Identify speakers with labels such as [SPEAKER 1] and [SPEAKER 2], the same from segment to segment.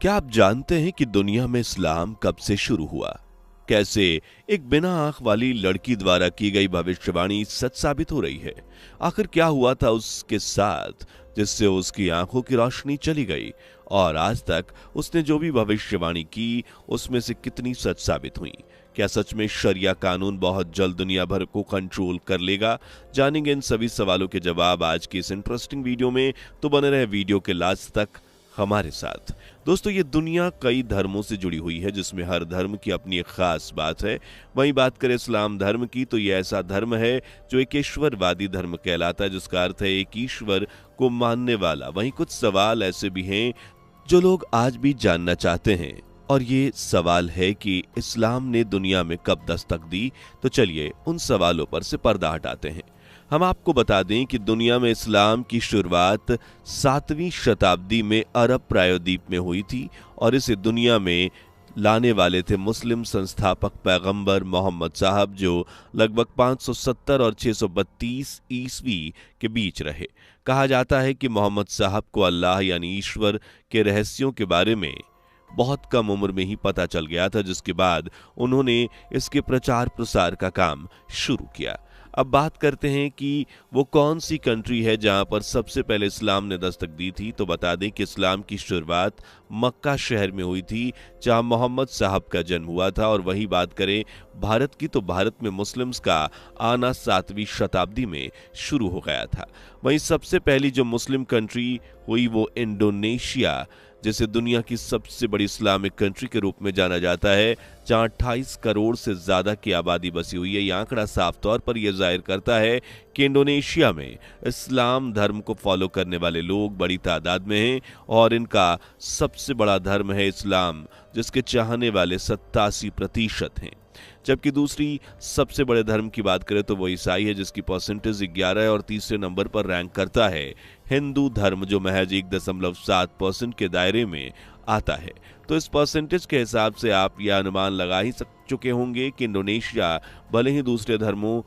[SPEAKER 1] क्या आप जानते हैं कि दुनिया में इस्लाम कब से शुरू हुआ? कैसे एक बिना आंख वाली लड़की द्वारा की गई भविष्यवाणी सच साबित हो रही है? आखिर क्या हुआ था उसके साथ जिससे उसकी आंखों की रोशनी चली गई? और आज तक उसने जो भी भविष्यवाणी की उसमें से कितनी सच साबित हुई? क्या सच में शरिया कानून बहुत जल्द दुनिया भर को कंट्रोल कर लेगा? जानेंगे इन सभी सवालों के जवाब आज की इस इंटरेस्टिंग वीडियो में, तो बने रहे वीडियो के लास्ट तक हमारे साथ। दोस्तों, ये दुनिया कई धर्मों से जुड़ी हुई है जिसमें हर धर्म की अपनी एक खास बात है। वहीं बात करें इस्लाम धर्म की, तो ये ऐसा धर्म है जो एक ईश्वरवादी धर्म कहलाता है, जिसका अर्थ है एक ईश्वर को मानने वाला। वहीं कुछ सवाल ऐसे भी हैं जो लोग आज भी जानना चाहते हैं, और ये सवाल है कि इस्लाम ने दुनिया में कब दस्तक दी। तो चलिए उन सवालों पर से पर्दा हटाते हैं। हम आपको बता दें कि दुनिया में इस्लाम की शुरुआत 7वीं शताब्दी में अरब प्रायद्वीप में हुई थी, और इसे दुनिया में लाने वाले थे मुस्लिम संस्थापक पैगंबर मोहम्मद साहब, जो लगभग 570 और 632 ईस्वी के बीच रहे। कहा जाता है कि मोहम्मद साहब को अल्लाह यानी ईश्वर के रहस्यों के बारे में बहुत कम उम्र में ही पता चल गया था, जिसके बाद उन्होंने इसके प्रचार प्रसार का काम शुरू किया। अब बात करते हैं कि वो कौन सी कंट्री है जहां पर सबसे पहले इस्लाम ने दस्तक दी थी। तो बता दें कि इस्लाम की शुरुआत मक्का शहर में हुई थी, जहां मोहम्मद साहब का जन्म हुआ था। और वही बात करें भारत की, तो भारत में मुस्लिम्स का आना 7वीं शताब्दी में शुरू हो गया था। वहीं सबसे पहली जो मुस्लिम कंट्री हुई वो इंडोनेशिया, जिसे दुनिया की सबसे बड़ी इस्लामिक कंट्री के रूप में जाना जाता है, जहां 28 करोड़ से ज्यादा की आबादी बसी हुई है। यह आंकड़ा साफ तौर पर यह जाहिर करता है कि इंडोनेशिया में इस्लाम धर्म को फॉलो करने वाले लोग बड़ी तादाद में हैं, और इनका सबसे बड़ा धर्म है इस्लाम, जिसके चाहने वाले 87% हैं। जबकि दूसरी सबसे बड़े धर्म की बात करें तो वो ईसाई है, जिसकी परसेंटेज 11 है, और तीसरे नंबर पर रैंक करता है हिंदू धर्म, जो महज 1.7% के दायरे में आता है। तो इस परसेंटेज के हिसाब से आप यह अनुमान लगा ही चुके होंगे कि इंडोनेशिया भले ही दूसरे धर्मों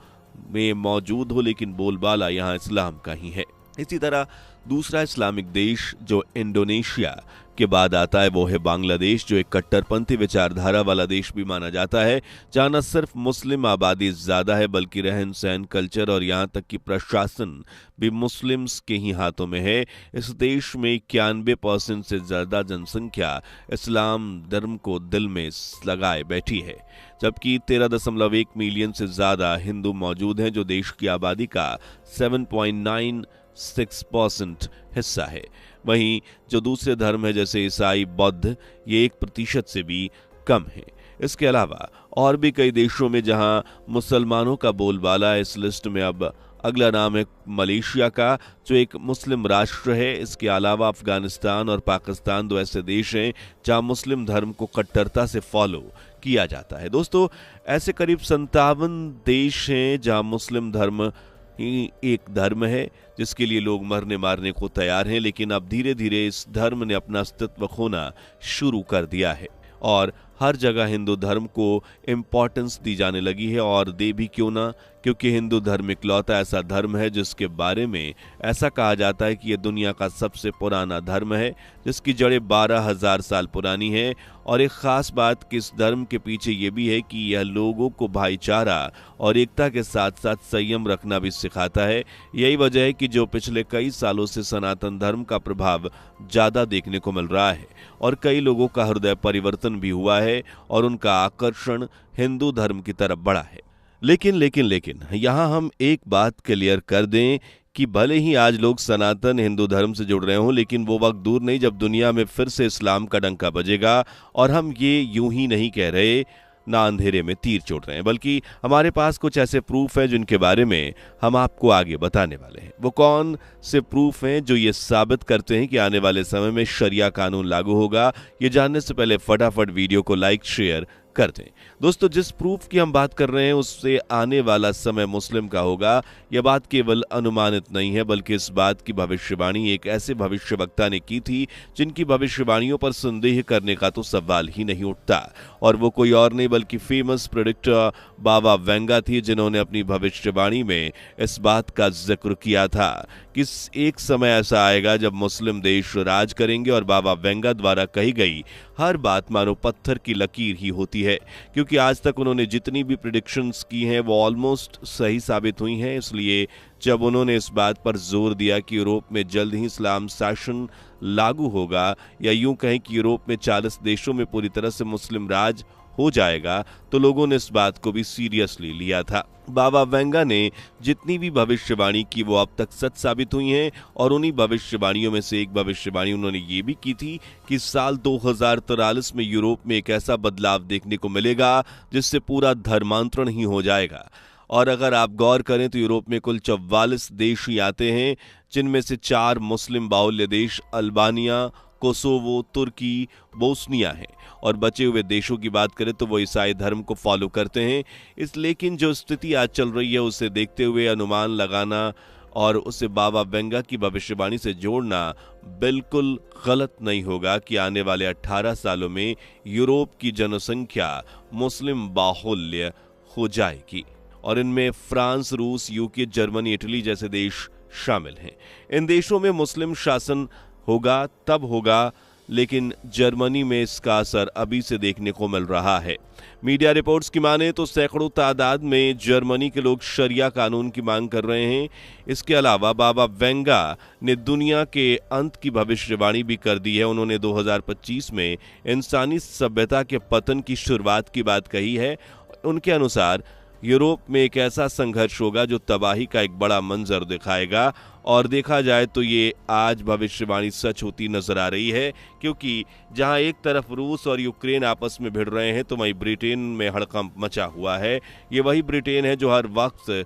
[SPEAKER 1] में मौजूद हो, लेकिन बोलबाला यहाँ इस्लाम का ही है। इसी तरह दूसरा इस्लामिक देश जो इंडोनेशिया के बाद आता है वो है बांग्लादेश, जो एक कट्टरपंथी विचारधारा वाला देश भी माना जाता है, जहां न सिर्फ मुस्लिम आबादी ज्यादा है बल्कि रहन सहन, कल्चर और यहां तक कि प्रशासन भी मुस्लिम्स के ही हाथों में है। इस देश में 91% से ज्यादा जनसंख्या इस्लाम धर्म को दिल में लगाए बैठी है, जबकि 13.1 मिलियन से ज्यादा हिंदू मौजूद हैं, जो देश की आबादी का 7.96% हिस्सा है। वहीं जो दूसरे धर्म है जैसे ईसाई, बौद्ध, ये 1% से भी कम है। इसके अलावा और भी कई देशों में जहां मुसलमानों का बोलबाला है। इस लिस्ट में अब अगला नाम है मलेशिया का, जो एक मुस्लिम राष्ट्र है। इसके अलावा अफगानिस्तान और पाकिस्तान 2 ऐसे देश हैं जहां मुस्लिम धर्म को कट्टरता से फॉलो किया जाता है। दोस्तों, ऐसे करीब 57 देश हैं जहां मुस्लिम धर्म ही एक धर्म है जिसके लिए लोग मरने मारने को तैयार हैं, लेकिन अब धीरे धीरे इस धर्म ने अपना अस्तित्व खोना शुरू कर दिया है, और हर जगह हिंदू धर्म को इम्पोर्टेंस दी जाने लगी है। और दे भी क्यों ना, क्योंकि हिंदू धर्म इकलौता ऐसा धर्म है जिसके बारे में ऐसा कहा जाता है कि यह दुनिया का सबसे पुराना धर्म है, जिसकी जड़ें 12,000 साल पुरानी हैं। और एक खास बात कि इस धर्म के पीछे ये भी है कि यह लोगों को भाईचारा और एकता के साथ साथ संयम रखना भी सिखाता है। यही वजह है कि जो पिछले कई सालों से सनातन धर्म का प्रभाव ज्यादा देखने को मिल रहा है, और कई लोगों का हृदय परिवर्तन भी हुआ है और उनका आकर्षण हिंदू धर्म की तरफ बढ़ा है। लेकिन यहाँ हम एक बात क्लियर कर दें कि भले ही आज लोग सनातन हिंदू धर्म से जुड़ रहे हों, लेकिन वो वक्त दूर नहीं जब दुनिया में फिर से इस्लाम का डंका बजेगा। और हम ये यूं ही नहीं कह रहे, ना अंधेरे में तीर चोट रहे हैं, बल्कि हमारे पास कुछ ऐसे प्रूफ हैं जिनके बारे में हम आपको आगे बताने वाले हैं। वो कौन से प्रूफ हैं जो ये साबित करते हैं कि आने वाले समय में शरिया कानून लागू होगा? ये जानने से पहले फटाफट वीडियो को लाइक शेयर कर दें। दोस्तों, जिस प्रूफ की हम बात कर रहे हैं उससे आने वाला समय मुस्लिम का होगा, यह बात केवल अनुमानित नहीं है बल्कि इस बात की भविष्यवाणी एक ऐसे भविष्यवक्ता ने की थी जिनकी भविष्यवाणियों पर संदेह करने का तो सवाल ही नहीं उठता। और वो कोई और नहीं बल्कि फेमस प्रेडिक्टर बाबा वेंगा थी, जिन्होंने अपनी भविष्यवाणी में इस बात का जिक्र किया था कि एक समय ऐसा आएगा जब मुस्लिम देश राज करेंगे और बाबा वेंगा द्वारा कही गई हर बात मानो पत्थर की लकीर ही होती है, क्योंकि आज तक उन्होंने जितनी भी प्रेडिक्शंस की हैं वो ऑलमोस्ट सही साबित हुई हैं। इसलिए जब उन्होंने इस बात पर जोर दिया कि यूरोप में जल्द ही इस्लाम शासन लागू होगा, या यूं कहें कि यूरोप में 40 देशों में पूरी तरह से मुस्लिम राज हो जाएगा, तो लोगों ने इस बात को भी सीरियसली लिया था। बाबा वेंगा ने जितनी भी भविष्यवाणी की वो अब तक सच साबित हुई हैं, और उन्हीं भविष्यवाणियों में से एक भविष्यवाणी उन्होंने ये भी की थी कि साल 2043 में यूरोप में एक ऐसा बदलाव देखने को मिलेगा जिससे पूरा धर्मांतरण ही हो जाएगा। और अगर आप गौर करें तो यूरोप में कुल 44 देश ही आते हैं, जिनमें से 4 मुस्लिम बाहुल्य देश अल्बानिया, कोसोवो, तुर्की, बोस्निया है, और बचे हुए देशों की बात करें तो वो ईसाई धर्म को फॉलो करते हैं। लेकिन जो स्थिति आज चल रही है उसे देखते हुए अनुमान लगाना और उसे बाबा वेंगा की भविष्यवाणी से जोड़ना बिल्कुल गलत नहीं होगा कि आने वाले 18 सालों में यूरोप की जनसंख्या मुस्लिम बाहुल्य हो जाएगी, और इनमें फ्रांस, रूस, यूके, जर्मनी, इटली जैसे देश शामिल हैं। इन देशों में मुस्लिम शासन होगा तब होगा, लेकिन जर्मनी में इसका असर अभी से देखने को मिल रहा है। मीडिया रिपोर्ट्स की माने तो सैकड़ों तादाद में जर्मनी के लोग शरिया कानून की मांग कर रहे हैं। इसके अलावा बाबा वेंगा ने दुनिया के अंत की भविष्यवाणी भी कर दी है। उन्होंने 2025 में इंसानी सभ्यता के पतन की शुरुआत की बात कही है। उनके अनुसार यूरोप में एक ऐसा संघर्ष होगा जो तबाही का एक बड़ा मंजर दिखाएगा, और देखा जाए तो ये आज भविष्यवाणी सच होती नजर आ रही है, क्योंकि जहां एक तरफ रूस और यूक्रेन आपस में भिड़ रहे हैं तो वहीं ब्रिटेन में हड़कंप मचा हुआ है। ये वही ब्रिटेन है जो हर वक्त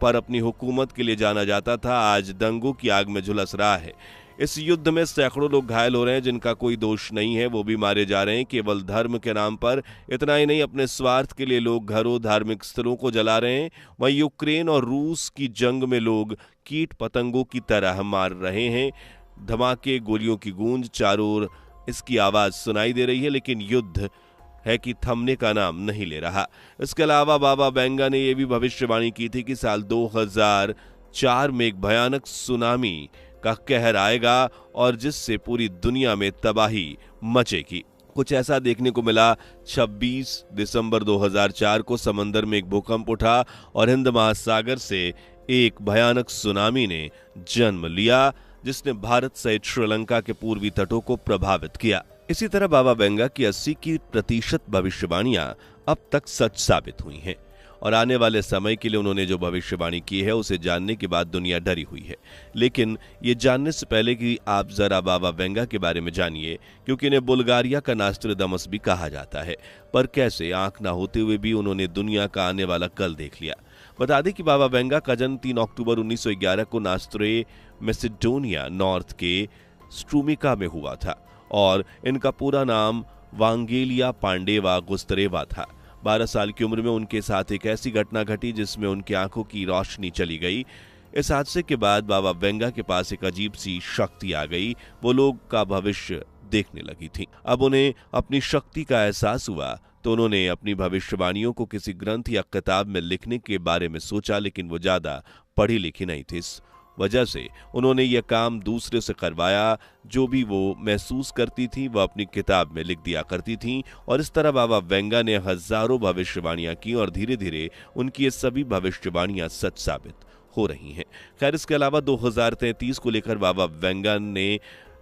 [SPEAKER 1] पर अपनी हुकूमत के लिए जाना जाता था, आज दंगों की आग में झुलस रहा है। इस युद्ध में सैकड़ों लोग घायल हो रहे हैं जिनका कोई दोष नहीं है, वो भी मारे जा रहे हैं केवल धर्म के नाम पर। इतना ही नहीं, अपने स्वार्थ के लिए लोग घरों, धार्मिक स्थलों को जला रहे हैं। वहीं यूक्रेन और रूस की जंग में लोग कीट पतंगों की तरह मार रहे हैं। धमाके, गोलियों की गूंज, चारों ओर इसकी आवाज सुनाई दे रही है, लेकिन युद्ध है कि थमने का नाम नहीं ले रहा। इसके अलावा बाबा वेंगा ने यह भी भविष्यवाणी की थी कि साल 2004 में एक भयानक सुनामी का कहर आएगा और जिससे पूरी दुनिया में तबाही मचेगी। कुछ ऐसा देखने को मिला। 26 दिसंबर 2004 को समंदर में एक भूकंप उठा और हिंद महासागर से एक भयानक सुनामी ने जन्म लिया, जिसने भारत सहित श्रीलंका के पूर्वी तटों को प्रभावित किया। इसी तरह बाबा वेंगा की 80% भविष्यवाणियां अब तक सच साबित हुई हैं, और आने वाले समय के लिए उन्होंने जो भविष्यवाणी की है उसे जानने के बाद दुनिया डरी हुई है। लेकिन ये जानने से पहले कि आप जरा बाबा वेंगा के बारे में जानिए, क्योंकि इन्हें बुल्गारिया का नास्ट्राडामस भी कहा जाता है। पर कैसे, आंख ना होते हुए भी उन्होंने दुनिया का आने वाला कल देख लिया। बता दें कि बाबा वेंगा का जन्म 3 अक्टूबर 1911 को नास्त्रे मैसेडोनिया नॉर्थ के स्ट्रूमिका में हुआ था, और इनका पूरा नाम वांगेलिया पांडेवा गुस्तरेवा था। 12 साल की उम्र में उनके साथ एक ऐसी घटना घटी जिसमें उनकी आंखों की रोशनी चली गई। इस हादसे के बाद बाबा वेंगा के पास एक अजीब सी शक्ति आ गई। वो लोग का भविष्य देखने लगी थी। अब उन्हें अपनी शक्ति का एहसास हुआ तो उन्होंने अपनी भविष्यवाणियों को किसी ग्रंथ या किताब में लिखने के बारे में सोचा, लेकिन वो ज्यादा पढ़ी लिखी नहीं थी। इस वजह से उन्होंने यह काम दूसरे से करवाया। जो भी वो महसूस करती थी वह अपनी किताब में लिख दिया करती थी, और इस तरह बाबा वेंगा ने हजारों भविष्यवाणियां की और धीरे धीरे उनकी ये सभी भविष्यवाणियां सच साबित हो रही हैं। खैर, इसके अलावा 2033 को लेकर बाबा वेंगा ने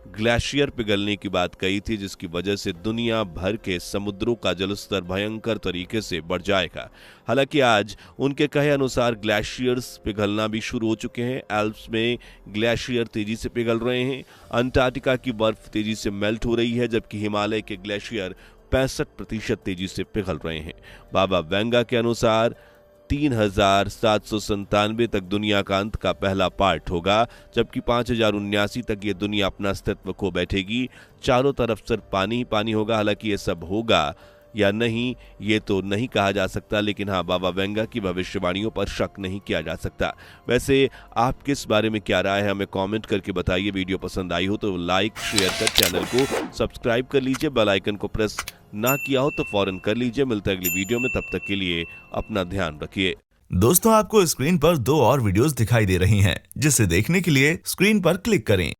[SPEAKER 1] ग्लेशियर पिघलने की बात कही थी, जिसकी वजह से दुनिया भर के समुद्रों का जलस्तर भयंकर तरीके से बढ़ जाएगा। हालांकि आज उनके कहे अनुसार ग्लेशियर्स पिघलना भी शुरू हो चुके हैं। एल्प्स में ग्लेशियर तेजी से पिघल रहे हैं। अंटार्कटिका की बर्फ तेजी से मेल्ट हो रही है, जबकि हिमालय के ग्लेशियर 65% तेजी से पिघल रहे हैं। बाबा वेंगा के अनुसार 3797 तक दुनिया का अंत का पहला पार्ट होगा, जबकि 5079 तक ये दुनिया अपना अस्तित्व खो बैठेगी। चारों तरफ सिर्फ पानी ही पानी होगा। हालांकि ये सब होगा या नहीं ये तो नहीं कहा जा सकता, लेकिन हाँ, बाबा वेंगा की भविष्यवाणियों पर शक नहीं किया जा सकता। वैसे आप किस बारे में क्या राय है हमें कमेंट करके बताइए। वीडियो पसंद आई हो तो लाइक शेयर कर चैनल को सब्सक्राइब कर लीजिए। बेल आइकन को प्रेस ना किया हो तो फौरन कर लीजिए। मिलते हैं अगली वीडियो में, तब तक के लिए अपना ध्यान रखिए।
[SPEAKER 2] दोस्तों, आपको स्क्रीन पर 2 और वीडियोस दिखाई दे रही हैं, जिसे देखने के लिए स्क्रीन पर क्लिक करें।